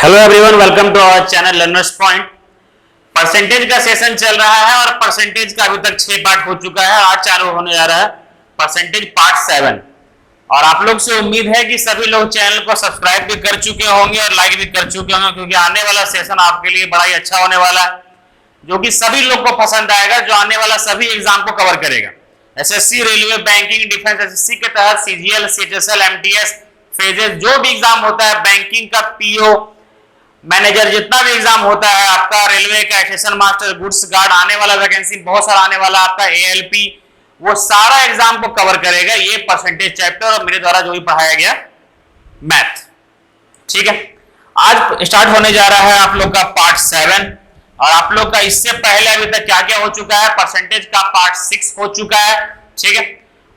Hello everyone, welcome to our channel learners point. Percentage का session चल रहा है और परसेंटेज का अभी तक 6 पार्ट हो चुका है। आज चालू होने जा रहा है परसेंटेज पार्ट 7। और आप लोग से उम्मीद है कि सभी लोग चैनल को सब्सक्राइब भी कर चुके होंगे और लाइक भी कर चुके होंगे, क्योंकि आने वाला सेशन आपके लिए बड़ा ही अच्छा होने वाला है, जो कि सभी लोग को पसंद आएगा, जो आने वाला सभी एग्जाम को कवर करेगा। SSC, railway, banking, defence, SSC के तहत सीजीएल, सीएचएसएल, एमटीएस, फेजेस, जो भी एग्जाम होता है, बैंकिंग का पीओ मैनेजर, जितना भी एग्जाम होता है आपका, रेलवे का स्टेशन मास्टर, गुड्स गार्ड, आने वाला वैकेंसी बहुत सारा आने वाला आपका, एएलपी, वो सारा एग्जाम को कवर करेगा ये परसेंटेज चैप्टर और मेरे द्वारा जो भी पढ़ाया गया मैथ। ठीक है, आज स्टार्ट होने जा रहा है आप लोग का पार्ट 7। और आप लोग का इससे पहले अभी तक क्या क्या हो चुका है, परसेंटेज का पार्ट 6 हो चुका है। ठीक है,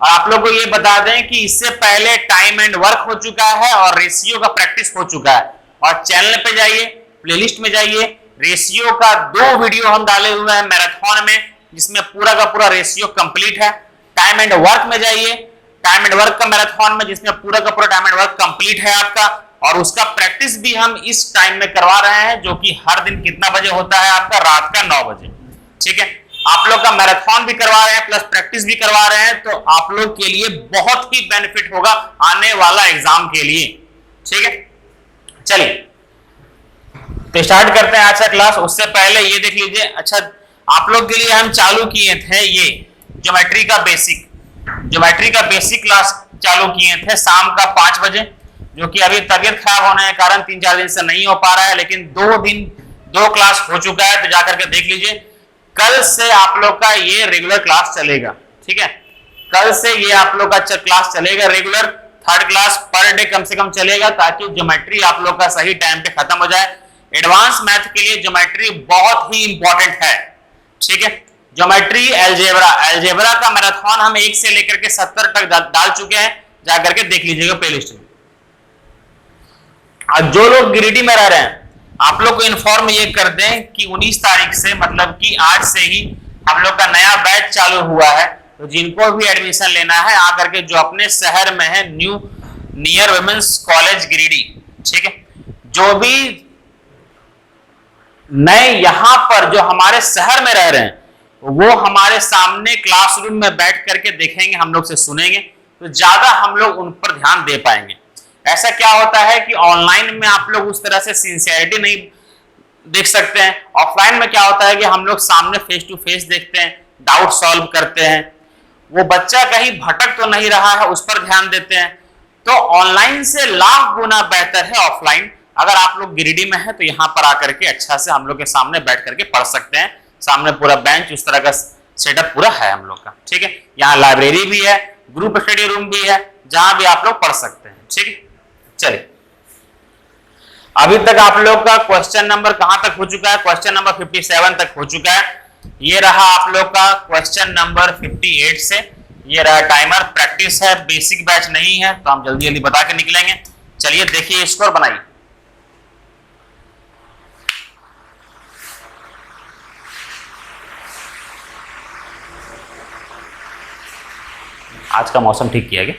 और आप लोग को ये बता दें कि इससे पहले टाइम एंड वर्क हो चुका है और रेशियो का प्रैक्टिस हो चुका है। और चैनल पे जाइए, प्लेलिस्ट में जाइए, रेशियो का 2 वीडियो हम डाले हुए हैं मैराथन में, जिसमें पूरा का पूरा रेशियो कंप्लीट है। टाइम एंड वर्क में जाइए, टाइम एंड वर्क का मैराथन में, जिसमें पूरा का पूरा टाइम एंड वर्क कंप्लीट है आपका, और उसका प्रैक्टिस भी हम इस टाइम में करवा रहे हैं, जो कि हर दिन कितना बजे होता है आपका, रात का 9 बजे। ठीक है, आप लोग का मैराथन भी करवा रहे हैं प्लस प्रैक्टिस भी करवा रहे हैं, तो आप लोग के लिए बहुत ही बेनिफिट होगा आने वाला एग्जाम के लिए। ठीक है, चलिए तो स्टार्ट करते हैं आज का क्लास। उससे पहले ये देख लीजिए, अच्छा आप लोग के लिए हम चालू किए थे ये ज्योमेट्री का बेसिक क्लास चालू किए थे शाम का 5 बजे, जो कि अभी तबीयत खराब होने के कारण 3-4 दिन से नहीं हो पा रहा है, लेकिन 2 क्लास हो चुका है, तो जाकर के देख लीजिए। कल से आप लोग का ये रेगुलर क्लास चलेगा। ठीक है, कल से ये आप लोग का क्लास चलेगा regular, 3rd class per day कम से कम चलेगा, ताकि ज्योमेट्री आप लोग का सही टाइम पे खत्म हो जाए। एडवांस मैथ के लिए ज्योमेट्री बहुत ही इंपॉर्टेंट है। ठीक है, ज्योमेट्री, अलजेब्रा का मैराथन हम 1 से लेकर के 70 तक डाल चुके हैं, जाकर के देख लीजिएगा प्लेलिस्ट में। और जो लोग गिरिडीह में रह रहे हैं, आप लोग को इन्फॉर्म ये कर दें कि 19 तारीख से, मतलब कि आज से ही हम लोग का नया बैच चालू हुआ है, तो जिनको भी एडमिशन लेना है आकर के, जो अपने शहर में है, नियर वुमेन्स कॉलेज गिरिडीह। ठीक है, जो भी नए यहां पर जो हमारे शहर में रह रहे हैं, वो हमारे सामने क्लासरूम में बैठ करके देखेंगे, हम लोग से सुनेंगे, तो ज्यादा हम लोग उन पर ध्यान दे पाएंगे। ऐसा क्या होता है कि ऑनलाइन में आप लोग उस तरह से सिंसियरिटी नहीं देख सकते हैं। ऑफलाइन में क्या होता है कि हम लोग सामने फेस टू फेस देखते हैं, डाउट सॉल्व करते हैं, वो बच्चा कहीं भटक तो नहीं रहा है उस पर ध्यान देते हैं। तो ऑनलाइन से लाख गुना बेहतर है ऑफलाइन। अगर आप लोग गिरिडीह में है तो यहाँ पर आकर के अच्छा से हम लोग के सामने बैठ करके पढ़ सकते हैं। सामने पूरा बेंच, उस तरह का सेटअप पूरा है हम लोग का। ठीक है, यहाँ लाइब्रेरी भी है, ग्रुप स्टडी रूम भी है, जहां भी आप लोग पढ़ सकते हैं। ठीक है, चलिए अभी तक आप लोग का क्वेश्चन नंबर कहां तक हो चुका है, क्वेश्चन नंबर 57 तक हो चुका है। ये रहा आप लोग का क्वेश्चन नंबर 58 से, ये रहा टाइमर। प्रैक्टिस है, बेसिक बैच नहीं है, तो हम जल्दी जल्दी बता के निकलेंगे। चलिए देखिए, स्कोर बनाइए। आज का मौसम ठीक किया गया।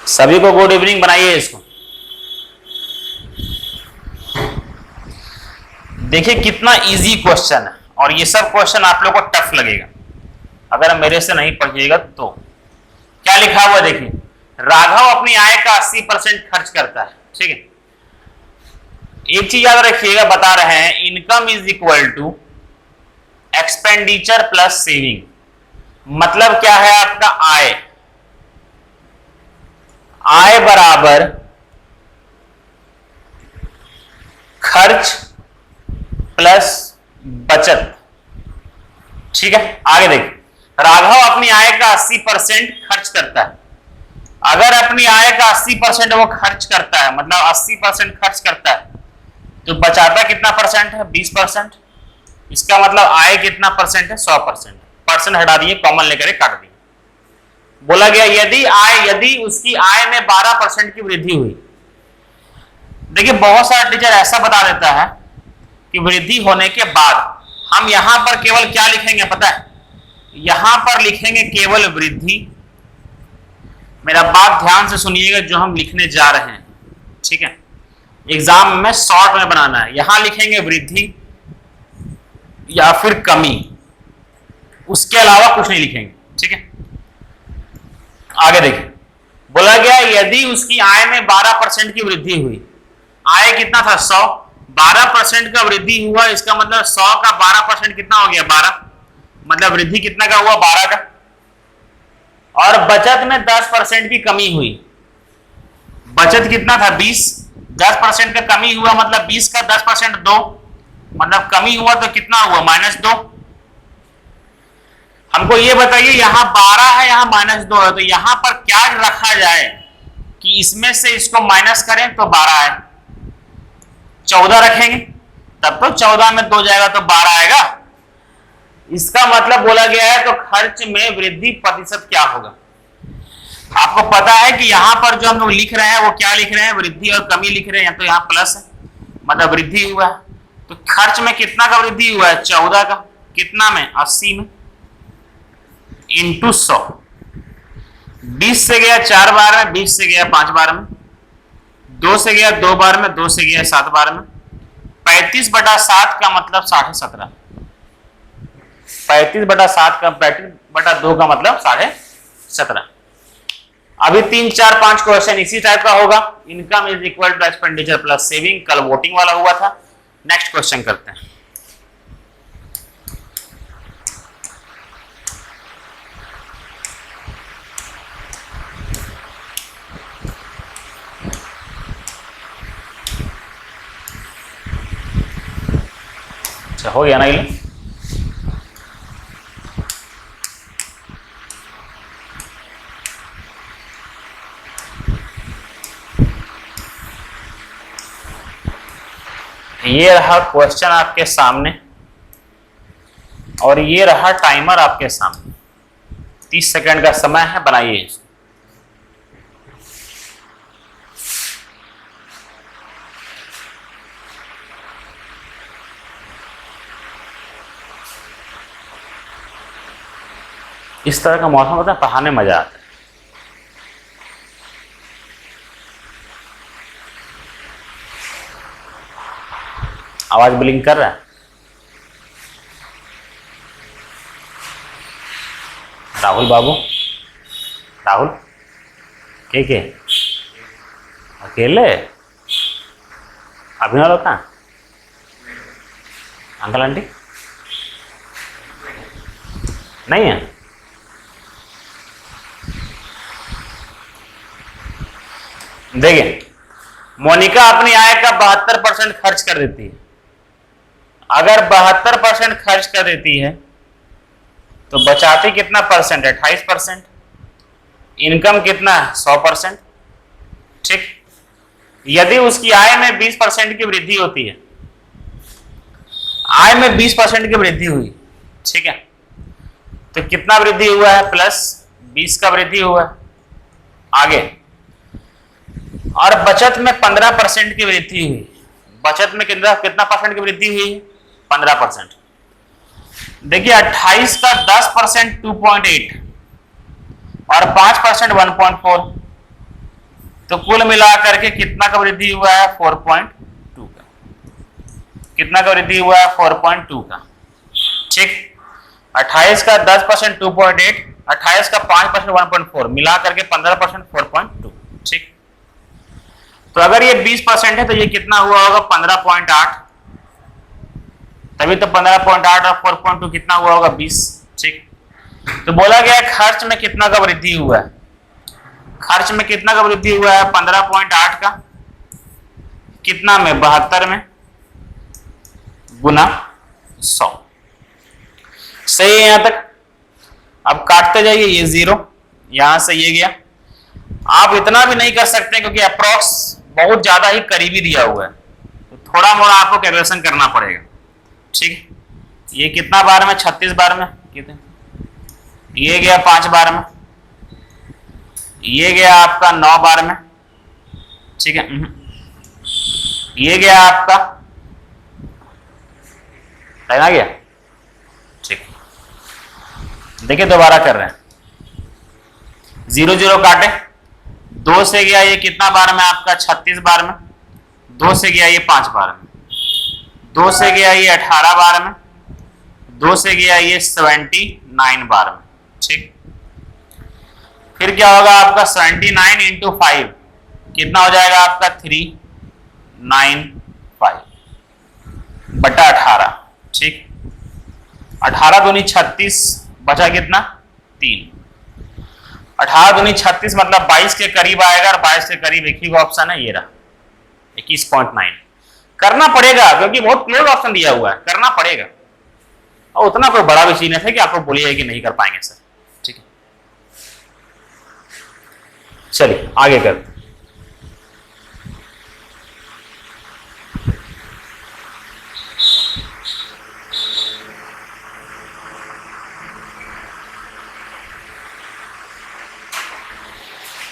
सभी को गुड इवनिंग बनाइए इसको। देखिए कितना इजी क्वेश्चन है, और ये सब क्वेश्चन आप लोग को टफ लगेगा अगर मेरे से नहीं पढ़िएगा तो। क्या लिखा हुआ देखिए, राघव अपनी आय का 80% खर्च करता है। ठीक है, एक चीज याद रखिएगा, बता रहे हैं, income is equal to expenditure plus saving. मतलब क्या है आपका आय बराबर खर्च प्लस बचत। ठीक है, आगे देखिए, राघव अपनी आय का 80% खर्च करता है। अगर अपनी आय का 80% वो खर्च करता है, मतलब 80% खर्च करता है, तो बचाता कितना परसेंट है, 20%। इसका मतलब आय कितना परसेंट है, 100%। परसेंट हटा दिए, कॉमन लेकर काट दिए। बोला गया यदि उसकी आय में 12% की वृद्धि हुई। देखिए बहुत सारा टीचर ऐसा बता देता है कि वृद्धि होने के बाद, हम यहां पर केवल क्या लिखेंगे पता है, यहां पर लिखेंगे केवल वृद्धि। मेरा बात ध्यान से सुनिएगा जो हम लिखने जा रहे हैं, ठीक है, एग्जाम में शॉर्ट में बनाना है। यहां लिखेंगे वृद्धि या फिर कमी, उसके अलावा कुछ नहीं लिखेंगे, ठीक है। आगे देखिए, बोला गया यदि उसकी आय में 12% की वृद्धि हुई, आय कितना था 100, 12% का वृद्धि हुआ, इसका मतलब 100 का 12% कितना हो गया 12, मतलब वृद्धि कितना का हुआ 12 का। और बचत में 10% की कमी हुई, बचत कितना था 20, 10% का कमी हुआ मतलब 20 का 10% 2, मतलब कमी हुआ तो कितना हुआ -2। हमको ये बताइए यहां 12 है यहां -2 है, तो यहां पर क्या रखा जाए कि इसमें से इसको माइनस करें तो 12 आए, 14 रखेंगे तब तो 14 में 2 जाएगा तो 12 आएगा। इसका मतलब बोला गया है तो खर्च में वृद्धि प्रतिशत क्या होगा। आपको पता है कि यहां पर जो हम लोग लिख रहे हैं वो क्या लिख रहे हैं, वृद्धि और कमी लिख रहे हैं, तो यहाँ प्लस है मतलब वृद्धि हुआ है। तो खर्च में कितना का वृद्धि हुआ है 14 का, कितना में 80 में, इंटू 100, 20 से गया 4 बार में, 20 से गया 5 बार में, 2 से गया 2 बार में, 2 से गया 7 बार में, 35/7 का मतलब 17.5, 35/7 का 35/2 का मतलब 17.5। अभी 3, 4, 5 क्वेश्चन इसी टाइप का होगा। Income is equal to expenditure plus saving, कल वोटिंग वाला हुआ था। नेक्स्ट क्वेश्चन करते हैं। अच्छा हो गया ना ये, ये रहा क्वेश्चन आपके सामने और ये रहा टाइमर आपके सामने। 30 सेकंड का समय है, बनाइए। इस तरह का मौसम होता है, पढ़ाने मजा आता है। आवाज ब्लिंक कर रहा है, राहुल बाबू, राहुल के अकेले, अभिनव लोग कहाँ, अंकल आंटी नहीं है। देखिए, मोनिका अपनी आय का 72% खर्च कर देती है। अगर 72% खर्च कर देती है तो बचाती कितना परसेंट है 28%। इनकम कितना है 100%, ठीक। यदि उसकी आय में 20% की वृद्धि होती है, आय में 20% की वृद्धि हुई, ठीक है, तो कितना वृद्धि हुआ है +20 का वृद्धि हुआ है। आगे, और बचत में 15% की वृद्धि हुई, बचत में कितना परसेंट की वृद्धि हुई 15%। देखिए 28 का 10% 2.8 और 5% 1.4, तो कुल मिलाकर के कितना का वृद्धि हुआ है 4.2 का, कितना का वृद्धि हुआ है 4.2 का, ठीक। 28 का 10% 2.8, 28 का 5% 1.4, मिला करके 15% 4.2, ठीक। तो अगर ये 20% है तो ये कितना हुआ होगा 15.8, तभी तो 15.8 और 4.2 कितना हुआ होगा 20, ठीक। तो बोला गया खर्च में कितना का वृद्धि हुआ है, खर्च में कितना का वृद्धि हुआ है 15.8 का, कितना में 72 में, गुना 100। सही है यहां तक। अब काटते जाइए, ये 0 यहां से ये गया। आप इतना भी नहीं कर सकते क्योंकि अप्रॉक्स बहुत ज्यादा ही करीबी दिया हुआ है, तो थोड़ा मोड़ा आपको कैलकुलेशन करना पड़ेगा, ठीक। ये कितना बार में 36 बार में, कितने, ये गया 5 बार में, ये गया आपका 9 बार में, ठीक है, ये गया आपका, आ गया, ठीक। देखिए दोबारा कर रहे हैं, 0 0 काटे, 2 से गया ये कितना बार में आपका 36 बार में, 2 से गया ये 5 बार में, 2 से गया ये 18 बार में, 2 से गया ये 79 बार में। ठीक, फिर क्या होगा आपका 79 इंटू 5 कितना हो जाएगा आपका 395 बटा 18। ठीक, 18 दूनी 36, बचा कितना 3, 18 दूनी 36 मतलब 22 के करीब आएगा, और 22 के करीब एक ही ऑप्शन है, ये रहा 21.9। करना पड़ेगा क्योंकि बहुत क्लोज ऑप्शन दिया हुआ है, करना पड़ेगा, और उतना कोई बड़ा विषय नहीं है कि आपको बोलिए कि नहीं कर पाएंगे सर। ठीक है, चलिए आगे करते।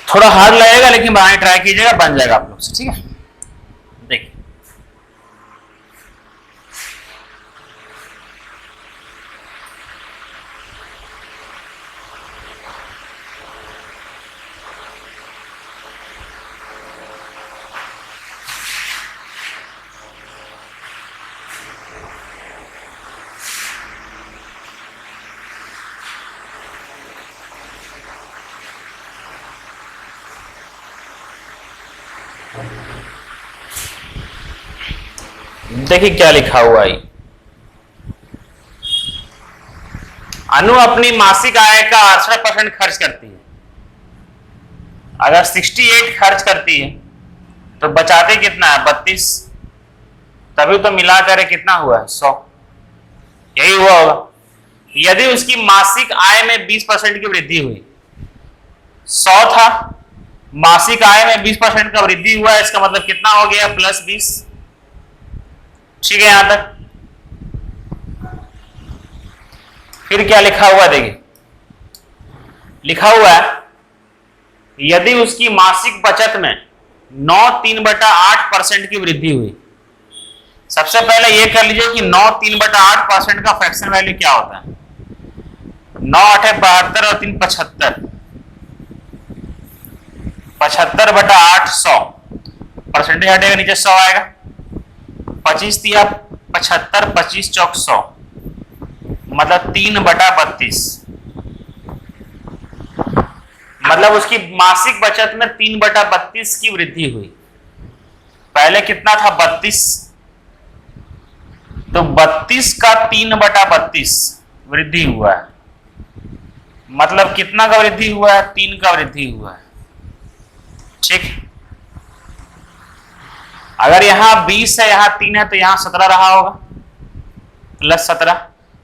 थोड़ा हार्ड लगेगा लेकिन बनाने ट्राई कीजिएगा, बन जाएगा आप लोग से। ठीक है, देखिए देखिए क्या लिखा हुआ है, अनु अपनी मासिक आय का 68% खर्च करती है। अगर 68 खर्च करती है तो बचाते कितना है 32, तभी तो मिलाकर कितना हुआ है 100, यही हुआ होगा। यदि उसकी मासिक आय में 20% की वृद्धि हुई, 100 था, मासिक आय में 20% का वृद्धि हुआ, इसका मतलब कितना हो गया +20। ठीक है, यहां तक। फिर क्या लिखा हुआ देखिए, लिखा हुआ है यदि उसकी मासिक बचत में 9/3/8% की वृद्धि हुई। सबसे पहले यह कर लीजिए कि 9/3/8% का फ्रैक्शन वैल्यू क्या होता है। 9 8 72 और 3 75, 75/8 100, परसेंटेज हटेगा नीचे 100 आएगा, 25 दिया 75, 25 चौक 100, मतलब 3/32। मतलब उसकी मासिक बचत में 3/32 की वृद्धि हुई। पहले कितना था 32, तो 32 का 3/32 वृद्धि हुआ है। मतलब कितना का वृद्धि हुआ है 3 का वृद्धि हुआ है। ठीक, अगर यहां 20 है यहां 3 है तो यहां 17 रहा होगा, +17,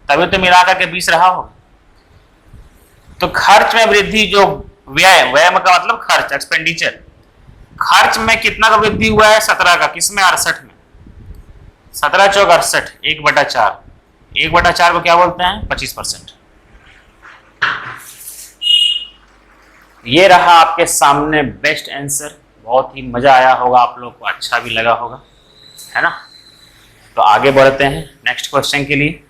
तभी तो मिलाकर के 20 रहा होगा। तो खर्च में वृद्धि, जो व्यय, व्यय का मतलब खर्च, एक्सपेंडिचर, खर्च में कितना का वृद्धि हुआ है 17 का, किसमें 68 में, 17 चौक 68, 1/4, 1/4 को क्या बोलते हैं 25%। ये रहा आपके सामने बेस्ट आंसर। बहुत ही मजा आया होगा आप लोग को, अच्छा भी लगा होगा, है ना। तो आगे बढ़ते हैं नेक्स्ट क्वेश्चन के लिए।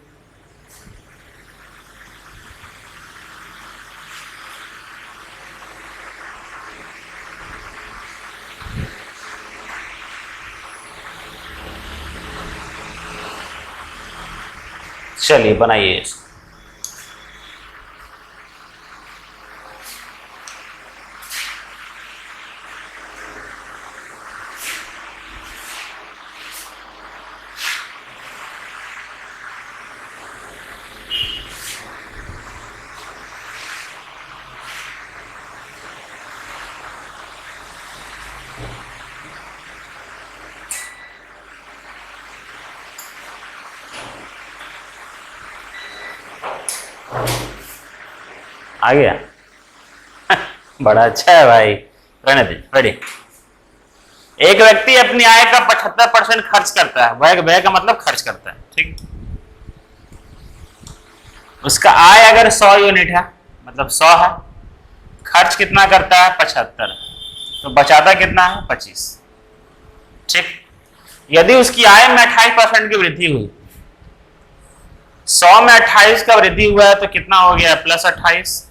चलिए बनाइए इसको। आ गया बड़ा अच्छा है भाई, रहने दे, रेडी। एक व्यक्ति अपनी आय का 75% खर्च करता है, व्यय का मतलब खर्च करता है। ठीक, उसका आय अगर 100 यूनिट है, मतलब 100 है, खर्च कितना करता है 75, तो बचाता कितना है 25। ठीक, यदि उसकी आय में 28% की वृद्धि हुई, 100 में 28 का वृद्धि हुआ है तो कितना हो गया, प्लस 28।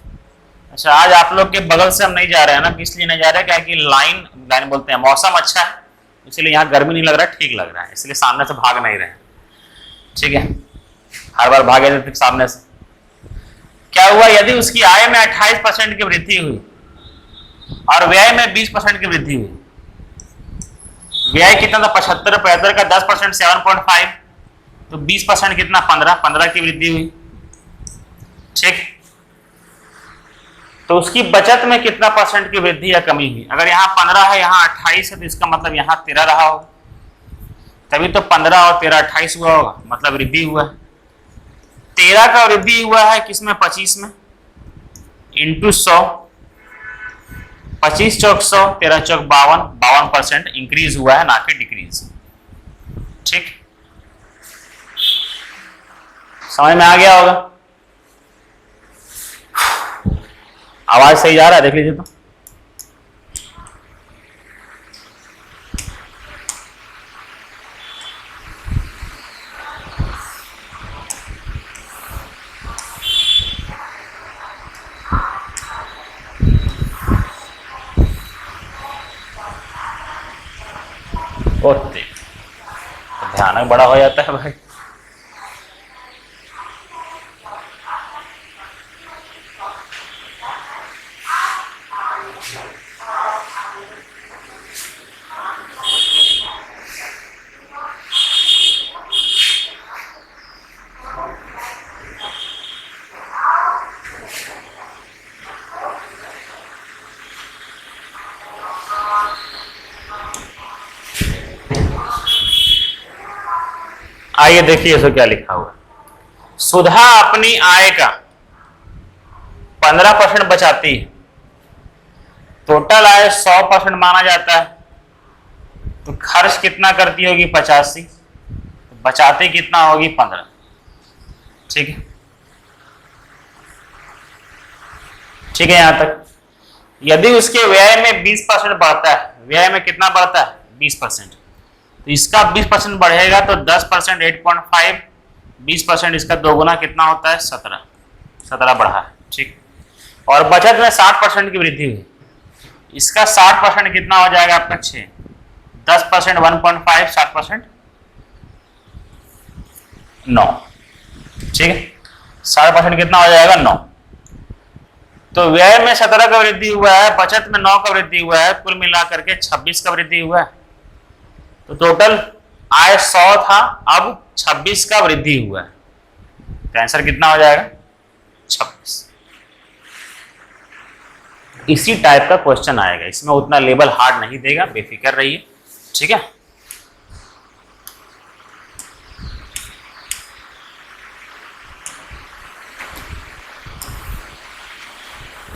अच्छा, आज आप लोग के बगल से हम नहीं जा रहे हैं ना, इसलिए नहीं जा रहे क्या कि लाइन बोलते हैं, मौसम अच्छा है इसलिए यहाँ गर्मी नहीं लग रहा है, ठीक लग रहा है, इसलिए सामने से भाग नहीं रहे हैं। ठीक है, हर बार भागे थे सामने से। क्या हुआ, यदि उसकी आय में 28% की वृद्धि हुई और व्यय में 20% की वृद्धि हुई, व्यय कितना था 75, 75 का 10% 7.5, तो 20% कितना 15 की वृद्धि हुई। ठीक, तो उसकी बचत में कितना परसेंट की वृद्धि या कमी हुई। अगर यहाँ 15 है, यहाँ 28 है, तो इसका मतलब यहाँ 13 रहा होगा, तभी तो 15 और 13 28 हुआ होगा, मतलब वृद्धि हुआ है। 13 का वृद्धि हुआ है किसमें, 25 में, इंटू 100, 25 चौक 100, 13 चौक 52, 52% इंक्रीज हुआ है, ना कि डिक्रीज। ठीक, समझ में आ गया होगा। आवाज सही जा रहा है, देख लीजिए तो। ओते तो ध्यान बड़ा हो जाता है भाई। आइए देखिए इसको क्या लिखा हुआ। सुधा अपनी आय का 15% बचाती है, टोटल आय 100% माना जाता है, तो खर्च कितना करती होगी 85, तो बचाती कितना होगी 15। ठीक है, ठीक है यहां तक। यदि उसके व्यय में 20% बढ़ता है, व्यय में कितना बढ़ता है 20%, तो इसका 20% बढ़ेगा तो 10% 8.5, 20% इसका दोगुना कितना होता है 17 बढ़ा है। ठीक, और बचत में 60% की वृद्धि हुई, इसका 60% कितना हो जाएगा आपका 6, 10% 1.5, 60% 9। ठीक है, 60% कितना हो जाएगा 9। तो व्यय में 17 का वृद्धि हुआ है, बचत में 9 का वृद्धि हुआ है, कुल मिलाकर के 26 का वृद्धि हुआ है। तो टोटल आय 100 था, अब 26 का वृद्धि हुआ है, तो आंसर कितना हो जाएगा 26। इसी टाइप का क्वेश्चन आएगा, इसमें उतना लेवल हार्ड नहीं देगा, बेफिक्र रहिए। ठीक है,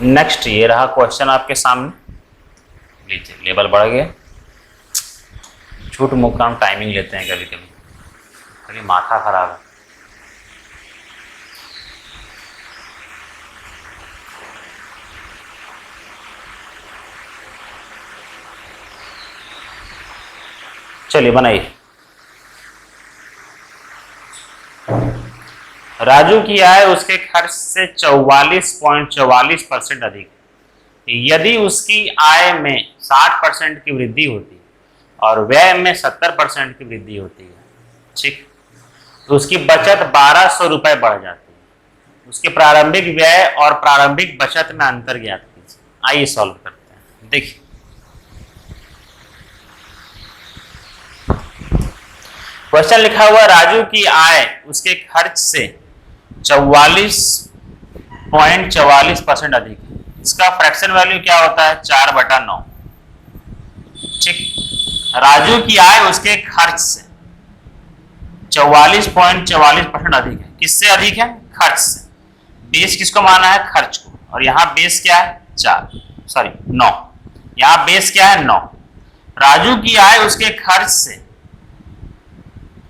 नेक्स्ट ये रहा क्वेश्चन आपके सामने, लीजिए लेवल बढ़ गया। झूठ मुख काम टाइमिंग लेते हैं कभी कभी, कभी माथा खराब है। चलिए बनाइए। राजू की आय उसके खर्च से 44.44% अधिक है। यदि उसकी आय में 60% की वृद्धि होती है और व्यय में 70% की वृद्धि होती है, ठीक, तो उसकी बचत 1200 रुपए बढ़ जाती है। उसके प्रारंभिक व्यय और प्रारंभिक बचत में अंतर ज्ञात कीजिए। आइए सॉल्व करते हैं। देखिए क्वेश्चन लिखा हुआ, राजू की आय उसके खर्च से 44.44% अधिक है। इसका फ्रैक्शन वैल्यू क्या होता है 4/9। ठीक, राजू की आय उसके खर्च से 44.44% अधिक है। किससे अधिक है? खर्च से। बेस किसको माना है? खर्च को। और यहां बेस क्या है? 9। यहां बेस क्या है? 9। राजू की आय उसके खर्च से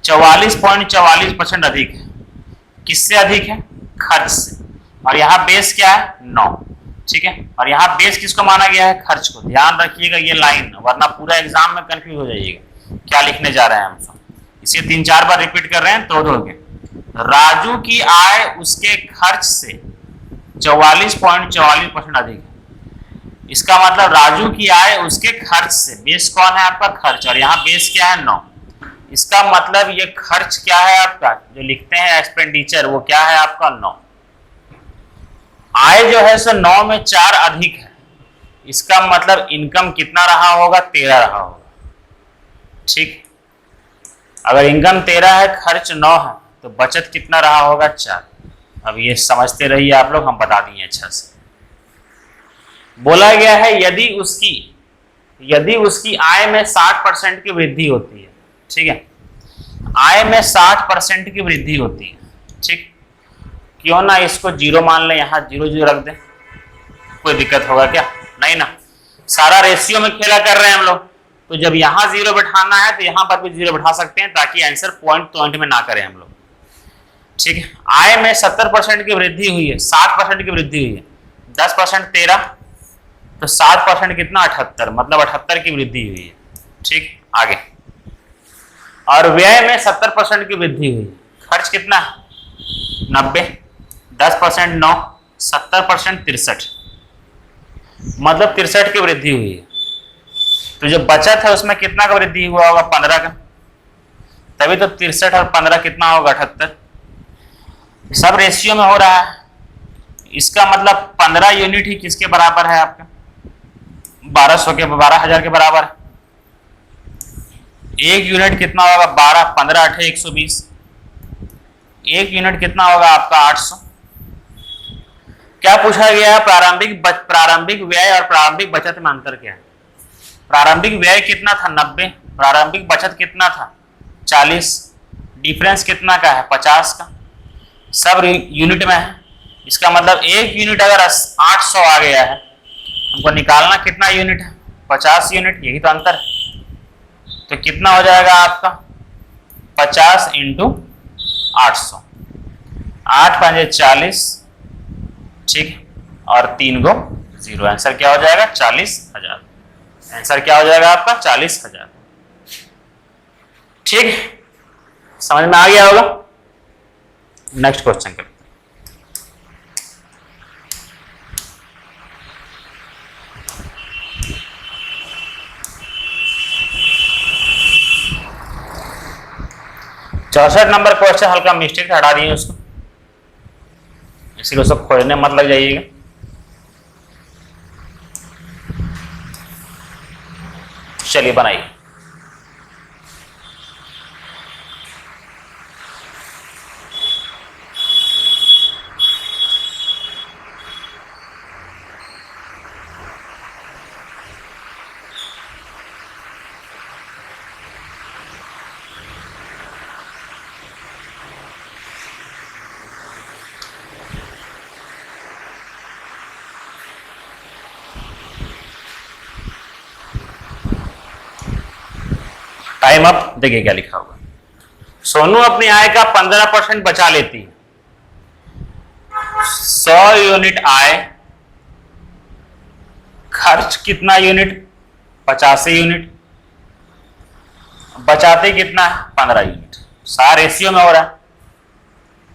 44.44% अधिक है। किससे अधिक है? खर्च से। और यहां बेस क्या है? 9। ठीक है, और यहां बेस किसको माना गया है? खर्च को। ध्यान रखिएगा ये लाइन, वरना पूरा एग्जाम में कंफ्यूज हो जाइएगा क्या लिखने जा रहे हैं हम सब। इसे 3-4 बार रिपीट कर रहे हैं तोड़ के। राजू की आय उसके खर्च से 44.44% अधिक है। इसका मतलब राजू की आय उसके खर्च से, बेस कौन है आपका? खर्च, और यहाँ बेस क्या है? 9। इसका मतलब ये खर्च क्या है आपका, जो लिखते हैं एक्सपेंडिचर, वो क्या है आपका? 9। आय जो है सो 9 में 4 अधिक है। इसका मतलब इनकम कितना रहा होगा? 13 रहा होगा। ठीक, अगर इनकम 13 है, खर्च 9 है, तो बचत कितना रहा होगा? 4। अब ये समझते रहिए आप लोग, हम बता दिए अच्छा से। बोला गया है यदि उसकी आय में 60% की वृद्धि होती है, ठीक है, आय में 60% की वृद्धि होती है, ठीक, क्यों ना इसको 0 मान लें, यहाँ 0 0 रख दें, कोई दिक्कत होगा क्या? नहीं ना, सारा रेशियो में खेला कर रहे हैं हम लोग, तो जब यहाँ 0 बैठाना है तो यहाँ पर भी 0 बैठा सकते हैं, ताकि आंसर पॉइंट में ना करें हम लोग। ठीक है, आय में 70% की वृद्धि हुई है, 60% की वृद्धि हुई है, 10% 13, तो 7% कितना? 78, मतलब 78 की वृद्धि हुई है। ठीक, आगे। और व्यय में 70% की वृद्धि हुई है, खर्च कितना? 90, 10% 9, 70% 63, मतलब 63 की वृद्धि हुई है। तो जो बचत है उसमें कितना का वृद्धि हुआ होगा? 15 का, तभी तो 63 और 15 कितना होगा? 78। सब रेशियो में हो रहा है। इसका मतलब 15 यूनिट ही किसके बराबर है आपका? 12,000 के बराबर। एक यूनिट कितना होगा? 12, 15 8 120। एक यूनिट कितना होगा आपका? 800। क्या पूछा गया है? प्रारंभिक व्यय और प्रारंभिक बचत में अंतर क्या है? प्रारंभिक व्यय कितना था? 90। प्रारंभिक बचत कितना था? 40। डिफरेंस कितना का है? 50 का। सब यूनिट में है। इसका मतलब एक यूनिट अगर 800 आ गया है, हमको निकालना कितना यूनिट है? 50 यूनिट। यही तो अंतर है। तो कितना हो जाएगा आपका? 50 इंटू 800, 8 5 40, ठीक, और 3 गो 0। आंसर क्या हो जाएगा? 40,000। आंसर क्या हो जाएगा आपका? 40,000। ठीक, समझ में आ गया होगा। नेक्स्ट क्वेश्चन करते हैं। चौसठ नंबर क्वेश्चन हल्का मिस्टेक हटा दिए उसको, इसीलिए उसको खोजने मत लग जाइएगा। चलिए बनाइए। Time up. देखिए क्या लिखा हुआ। सोनू अपनी आय का 15% बचा लेती है। 100 यूनिट आय, खर्च कितना यूनिट? 85 यूनिट। बचाते कितना है? 15 यूनिट। सारा रेशियो में हो रहा है,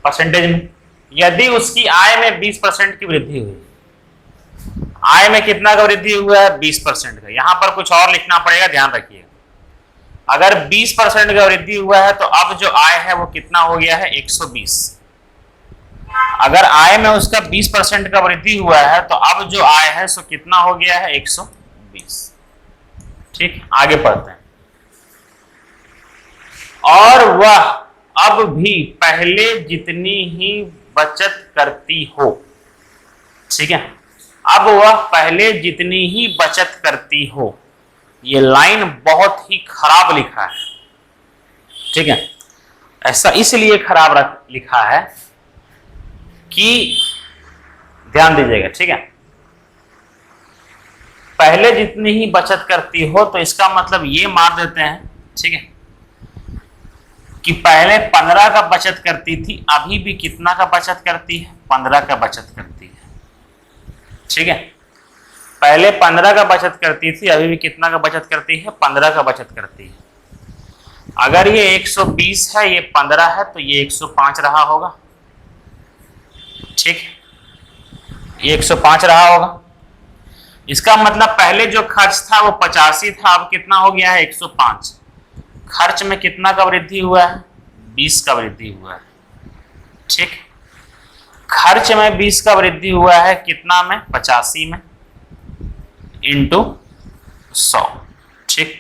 परसेंटेज में। यदि उसकी आय में 20% की वृद्धि हुई, आय में कितना का वृद्धि हुआ है? 20% का। यहां पर कुछ और लिखना पड़ेगा, ध्यान रखिएगा। अगर 20% का वृद्धि हुआ है तो अब जो आय है वो कितना हो गया है? 120। अगर आय में उसका 20% का वृद्धि हुआ है तो अब जो आय है सो कितना हो गया है? 120। ठीक, आगे पढ़ते हैं। और वह अब भी पहले जितनी ही बचत करती हो, ठीक है, अब वह पहले जितनी ही बचत करती हो। ये लाइन बहुत ही खराब लिखा है, ठीक है। ऐसा इसलिए खराब लिखा है कि ध्यान दीजिएगा, ठीक है। पहले जितनी ही बचत करती हो, तो इसका मतलब ये मार देते हैं, ठीक है, कि पहले 15 का बचत करती थी, अभी भी कितना का बचत करती है? 15 का बचत करती है, ठीक है। पहले 15 का बचत करती थी, अभी भी कितना का बचत करती है? 15 का बचत करती है। अगर ये 120 है, ये 15 है, तो ये 105 रहा होगा। ठीक, ये 105 रहा होगा। इसका मतलब पहले जो खर्च था वो 85 था, अब कितना हो गया है 105। खर्च में कितना का वृद्धि हुआ है? 20 का वृद्धि हुआ है। ठीक, खर्च में 20 का वृद्धि हुआ है, कितना में? 85 में इंटू 100। ठीक,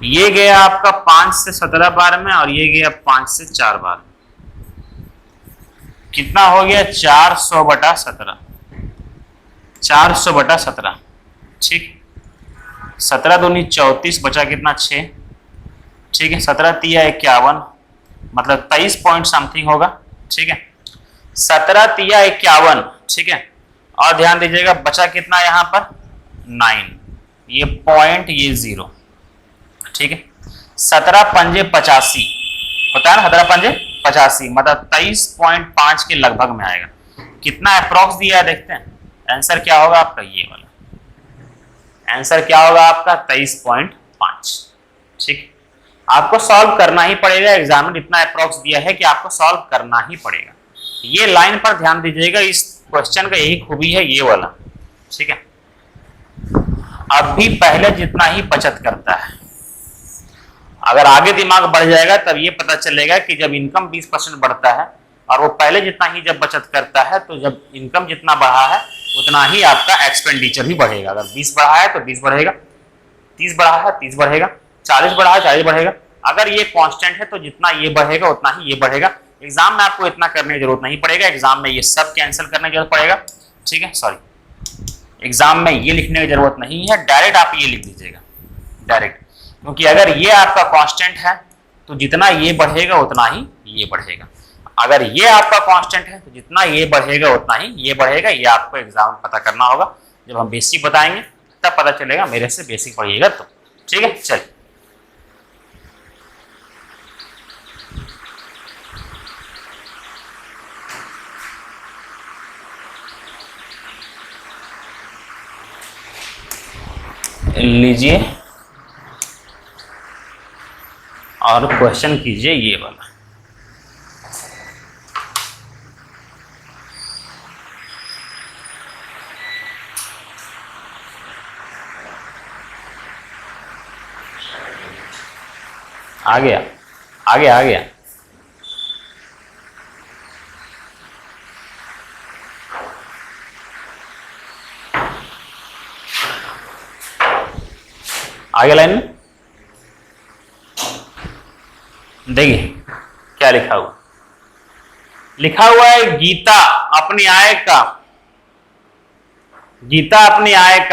ये गया आपका 5 से 17 बार में, और ये गया 5 से 4 बार। कितना हो गया? 400/17। 400/17। ठीक, 17 दूनी 34, बचा कितना? 6। ठीक है, 17 तिया 51, मतलब 23 पॉइंट समथिंग होगा। ठीक है, 17 तिया 51। ठीक है, और ध्यान दीजिएगा बचा कितना यहाँ पर? 9। ये पॉइंट, ये 0। ठीक है, 17 पंजे 85 होता है ना, 17 पंजे 85, मतलब 23.5 के लगभग में आएगा। कितना अप्रोक्स दिया है देखते हैं। आंसर क्या होगा आपका? ये वाला आंसर क्या होगा आपका? 23.5। ठीक, आपको सॉल्व करना ही पड़ेगा। एग्जाम में इतना अप्रोक्स दिया है कि आपको सॉल्व करना ही पड़ेगा। ये लाइन पर ध्यान दीजिएगा, इस क्वेश्चन का यही खूबी है, ये वाला। ठीक है, अब भी पहले जितना ही बचत करता है। अगर आगे दिमाग बढ़ जाएगा तब ये पता चलेगा कि जब इनकम 20% बढ़ता है और वो पहले जितना ही जब बचत करता है, तो जब इनकम जितना बढ़ा है उतना ही आपका एक्सपेंडिचर भी बढ़ेगा। अगर 20 बढ़ा है तो 20 बढ़ेगा, 30 बढ़ा है 30 बढ़ेगा, 40 बढ़ा है 40 बढ़ेगा। अगर ये कांस्टेंट है तो जितना ये बढ़ेगा उतना ही ये बढ़ेगा। एग्जाम में आपको इतना करने की जरूरत नहीं पड़ेगा, एग्जाम में ये सब कैंसिल करने की जरूरत पड़ेगा। ठीक है, सॉरी, एग्जाम में ये लिखने की जरूरत नहीं है, डायरेक्ट आप ये लिख दीजिएगा डायरेक्ट। क्योंकि अगर ये आपका कांस्टेंट है तो जितना ये बढ़ेगा उतना ही ये बढ़ेगा। अगर ये आपका कांस्टेंट है तो जितना ये बढ़ेगा उतना ही ये बढ़ेगा। ये आपको एग्जाम में पता करना होगा। जब हम बेसिक बताएंगे तब पता चलेगा, मेरे से बेसिक पढ़िएगा तो। ठीक है, चलिए लीजिए और क्वेश्चन कीजिए ये वाला। आ गया, आ गया, आ गया। आगे लाइन में देखिए क्या लिखा हुआ। लिखा हुआ है गीता अपनी आय का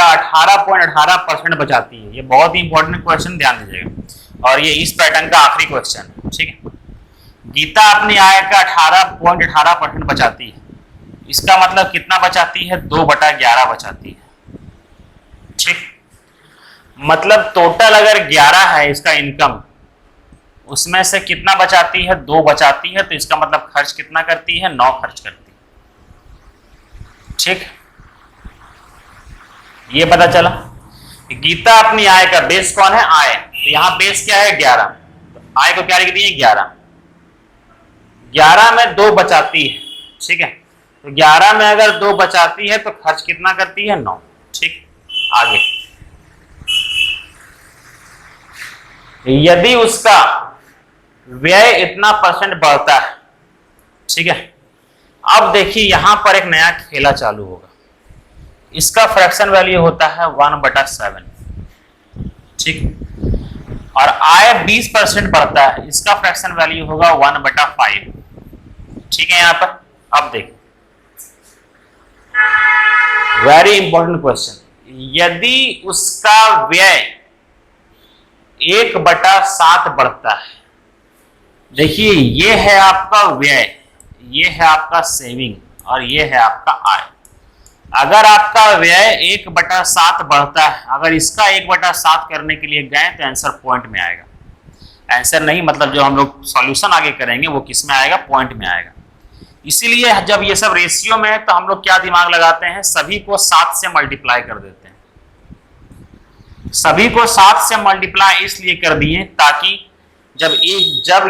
18.18% बचाती है। ये बहुत ही इंपॉर्टेंट क्वेश्चन, ध्यान दीजिएगा, और ये इस पैटर्न का आखिरी क्वेश्चन है। ठीक है, गीता अपनी आय का 18.18% बचाती है। इसका मतलब कितना बचाती है? 2/11 बचाती है। ठीक, मतलब टोटल अगर 11 है इसका इनकम, उसमें से कितना बचाती है? 2 बचाती है। तो इसका मतलब खर्च कितना करती है? 9 खर्च करती है। ठीक, ये पता चला। गीता अपनी आय का, बेस कौन है? आय। तो यहां बेस क्या है? 11। तो आय को क्या लिख दिए? 11। 11 में 2 बचाती है। ठीक है, तो 11 में अगर 2 बचाती है तो खर्च कितना करती है? 9। ठीक, आगे यदि उसका व्यय इतना परसेंट बढ़ता है। ठीक है, अब देखिए यहां पर एक नया खेला चालू होगा। इसका फ्रैक्शन वैल्यू होता है 1/7। ठीक, और आय 20% बढ़ता है, इसका फ्रैक्शन वैल्यू होगा 1/5। ठीक है, यहां पर अब देखिए वेरी इंपॉर्टेंट क्वेश्चन। यदि उसका व्यय 1/7 बढ़ता है, देखिए ये है आपका व्यय, ये है आपका सेविंग, और ये है आपका आय। अगर आपका व्यय 1/7 बढ़ता है, अगर इसका 1/7 करने के लिए गए तो आंसर पॉइंट में आएगा। आंसर नहीं, मतलब जो हम लोग सॉल्यूशन आगे करेंगे वो किस में आएगा? पॉइंट में आएगा। इसीलिए जब ये सब रेशियो में है तो हम लोग क्या दिमाग लगाते हैं? सभी को 7 से मल्टीप्लाई कर देते हैं। सभी को 7 से मल्टीप्लाई इसलिए कर दिए ताकि जब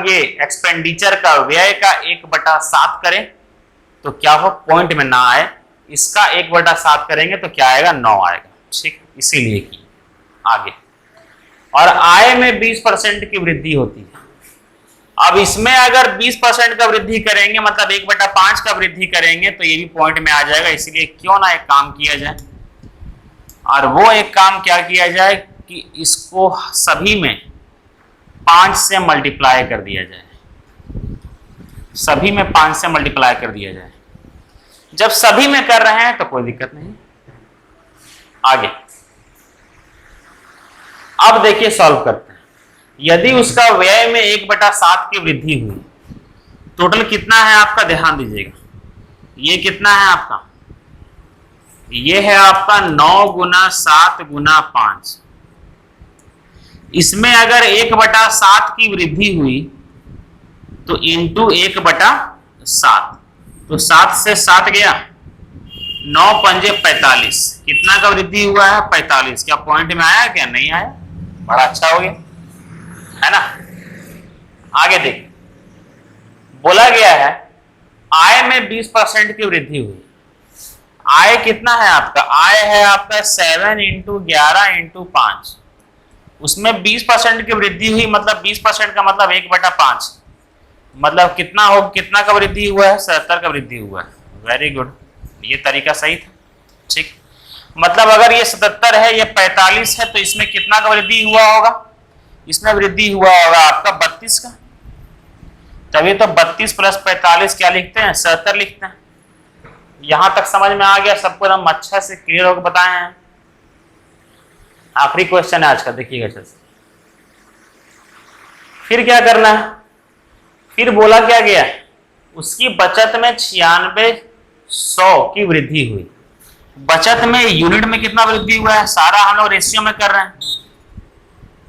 ये एक्सपेंडिचर का व्यय का 1/7 करें तो क्या हो, पॉइंट में ना आए, इसका 1/7 करेंगे तो क्या आएगा, 9 आएगा। ठीक, इसीलिए की आगे। और आय में 20% की वृद्धि होती है। अब इसमें अगर 20% का वृद्धि करेंगे मतलब 1/5 का वृद्धि करेंगे तो ये भी पॉइंट में आ जाएगा। इसीलिए क्यों ना एक काम किया जाए, और वो एक काम क्या किया जाए कि इसको सभी में 5 से मल्टीप्लाई कर दिया जाए, सभी में 5 से मल्टीप्लाई कर दिया जाए। जब सभी में कर रहे हैं तो कोई दिक्कत नहीं। आगे अब देखिए सॉल्व करते हैं। यदि उसका व्यय में 1/7 की वृद्धि हुई, टोटल कितना है आपका, ध्यान दीजिएगा, ये कितना है आपका, ये है आपका 9 × 7 × 5। इसमें अगर 1/7 की वृद्धि हुई तो इंटू 1/7, तो 7 से 7 गया, 9 पंजे 45, कितना का वृद्धि हुआ है, 45। क्या पॉइंट में आया, क्या नहीं आया, बड़ा अच्छा हो गया है ना। आगे देख, बोला गया है आय में 20% की वृद्धि हुई। आय कितना है आपका, आय है आपका 7 × 11 × 5, उसमें 20% की वृद्धि हुई, मतलब 20% का मतलब 1/5, मतलब कितना हो, कितना का वृद्धि हुआ है, 77 का वृद्धि हुआ है। वेरी गुड, ये तरीका सही था। ठीक, मतलब अगर ये 77 है, ये 45 है, तो इसमें कितना का वृद्धि हुआ होगा, इसमें वृद्धि हुआ होगा आपका 32 का। तभी तो 32 + 45 क्या लिखते हैं, 77 लिखते हैं। यहां तक समझ में आ गया सबको, हम अच्छा से क्लियर होकर बताए हैं। आखिरी क्वेश्चन है आज का, देखिएगा अच्छे से। फिर क्या करना है, फिर बोला क्या गया, उसकी बचत में 9600 की वृद्धि हुई। बचत में यूनिट में कितना वृद्धि हुआ है, सारा हम लोग रेशियो में कर रहे हैं।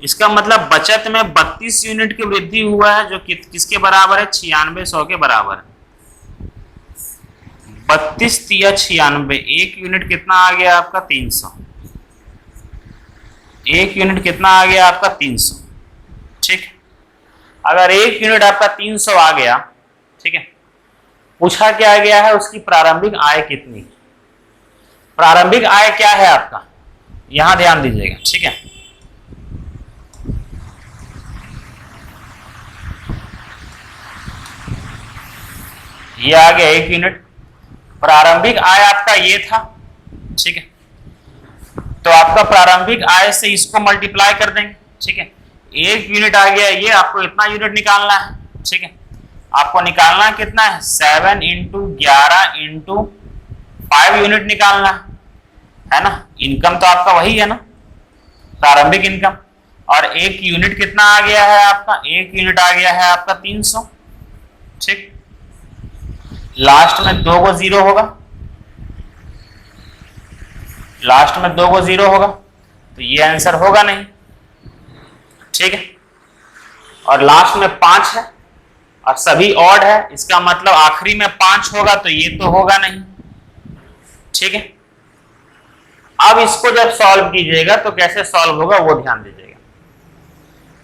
इसका मतलब बचत में 32 यूनिट की वृद्धि हुआ है, जो किसके बराबर है, 9600 के बराबर है। 32 × 96, एक यूनिट कितना आ गया आपका, 300। एक यूनिट कितना आ गया आपका, 300। ठीक, अगर एक यूनिट आपका 300 आ गया, ठीक है, पूछा क्या गया है, उसकी प्रारंभिक आय कितनी। प्रारंभिक आय क्या है आपका, यहां ध्यान दीजिएगा। ठीक है, ये आ गया 1 यूनिट, प्रारंभिक आय आपका ये था। ठीक है, तो आपका प्रारंभिक आय से इसको मल्टीप्लाई कर देंगे। ठीक है, 1 यूनिट आ गया, ये आपको इतना यूनिट निकालना है। ठीक है, आपको निकालना कितना है, 7 × 11 × 5 यूनिट निकालना है ना। इनकम तो आपका वही है ना, प्रारंभिक इनकम। और 1 यूनिट कितना आ गया है आपका, 1 यूनिट आ गया है आपका 300। ठीक, लास्ट में 2 को 0 होगा, लास्ट में 2 को 0 होगा, तो ये आंसर होगा नहीं। ठीक है, और लास्ट में 5 है और सभी ऑड है, इसका मतलब आखिरी में 5 होगा, तो ये तो होगा नहीं। ठीक है, अब इसको जब सॉल्व कीजिएगा तो कैसे सॉल्व होगा वो ध्यान दीजिएगा।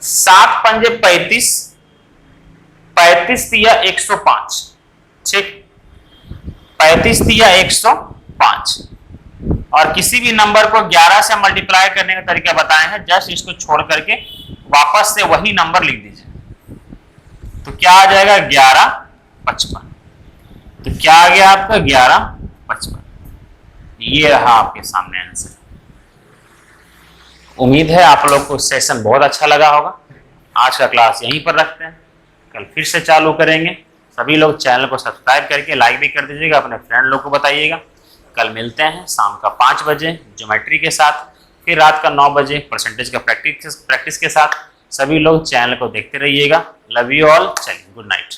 7 पंजे 35, 35 तिया 105। ठीक, 35 तिया 105। और किसी भी नंबर को 11 से मल्टीप्लाई करने का तरीका बताए हैं, जस्ट इसको छोड़ करके वापस से वही नंबर लिख दीजिए, तो क्या आ जाएगा, 1155। तो क्या आ गया आपका, 1155। ये रहा आपके सामने आंसर। उम्मीद है आप लोग को सेशन बहुत अच्छा लगा होगा। आज का क्लास यहीं पर रखते हैं, कल फिर से चालू करेंगे। सभी लोग चैनल को सब्सक्राइब करके लाइक भी कर दीजिएगा, अपने फ्रेंड लोग को बताइएगा। कल मिलते हैं शाम का 5 बजे ज्योमेट्री के साथ, फिर रात का 9 बजे परसेंटेज का प्रैक्टिस के साथ। सभी लोग चैनल को देखते रहिएगा। लव यू ऑल, चलिए गुड नाइट।